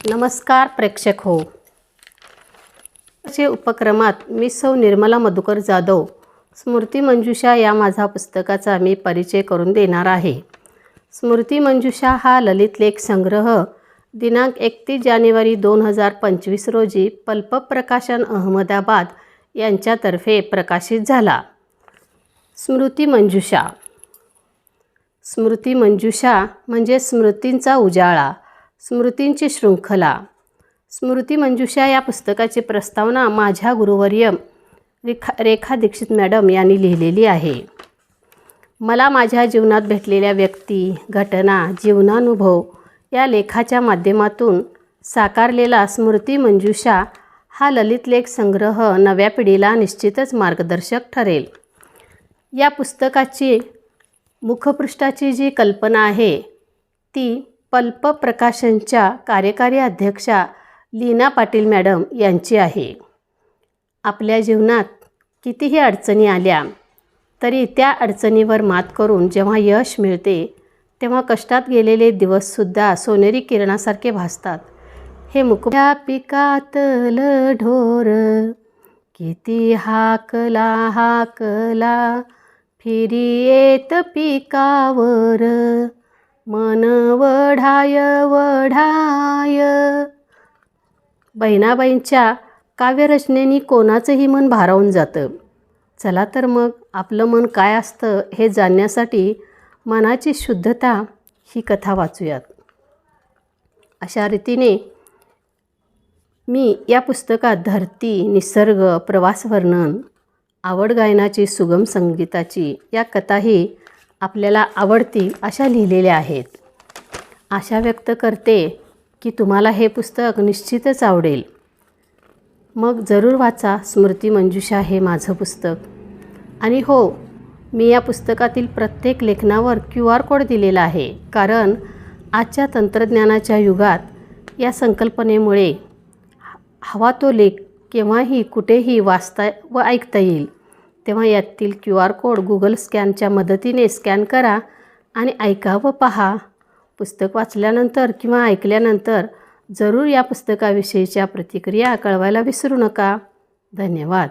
नमस्कार प्रेक्षक हो. चे उपक्रमात मी सौ निर्मला मधुकर जाधव स्मृती मंजुषा या माझा पुस्तकाचा मी परिचय करून देणार आहे. स्मृती मंजुषा हा ललित लेख संग्रह दिनांक 31 जानेवारी 2025 रोजी पल्प प्रकाशन अहमदाबाद यांच्यातर्फे प्रकाशित झाला. स्मृती मंजुषा. स्मृती मंजुषा म्हणजे स्मृतींचा उजाळा, स्मृतींची शृंखला. स्मृती मंजुषा या पुस्तकाची प्रस्तावना माझ्या गुरुवर्य रेखा दीक्षित मॅडम यांनी लिहिलेली आहे. मला माझ्या जीवनात भेटलेल्या व्यक्ती, घटना, जीवनानुभव या लेखाच्या माध्यमातून साकारलेला स्मृती मंजुषा हा ललित लेख संग्रह नव्या पिढीला निश्चितच मार्गदर्शक ठरेल. या पुस्तकाची मुखपृष्ठाची जी कल्पना आहे ती पल्प प्रकाशनच्या कार्यकारी अध्यक्षा लीना पाटील मॅडम यांची आहे. आपल्या जीवनात कितीही अडचणी आल्या तरी त्या अडचणीवर मात करून जेव्हा यश मिळते तेव्हा कष्टात गेलेले दिवससुद्धा सोनेरी किरणासारखे भासतात. हे मुख्या पिकातलं ढोर किती हाकला हाकला, फिरी येत पिकावर मन वढाय वढाय. बहिणाबाईंच्या काव्यरचनेनी कोणाचंही मन भारावून जातं. चला तर मग आपलं मन काय असतं हे जाणण्यासाठी मनाची शुद्धता ही कथा वाचूयात. अशा रीतीने मी या पुस्तकात धरती, निसर्ग, प्रवासवर्णन, आवड गायनाची, सुगम संगीताची या कथाही आपल्याला आवडतील अशा लिहिलेल्या आहेत. आशा व्यक्त करते की तुम्हाला हे पुस्तक निश्चितच आवडेल. मग जरूर वाचा स्मृती मंजुषा हे माझं पुस्तक. आणि हो, मी या पुस्तकातील प्रत्येक लेखनावर QR कोड दिलेला आहे, कारण आजच्या तंत्रज्ञानाच्या युगात या संकल्पनेमुळे हवा तो लेख केव्हाही कुठेही वाचता व ऐकता येईल. तेव्हा यातील QR कोड Google स्कॅनच्या मदतीने स्कॅन करा आणि ऐका व पहा. पुस्तक वाचल्यानंतर किंवा ऐकल्यानंतर जरूर या पुस्तकाविषयीच्या प्रतिक्रिया कळवायला विसरू नका. धन्यवाद.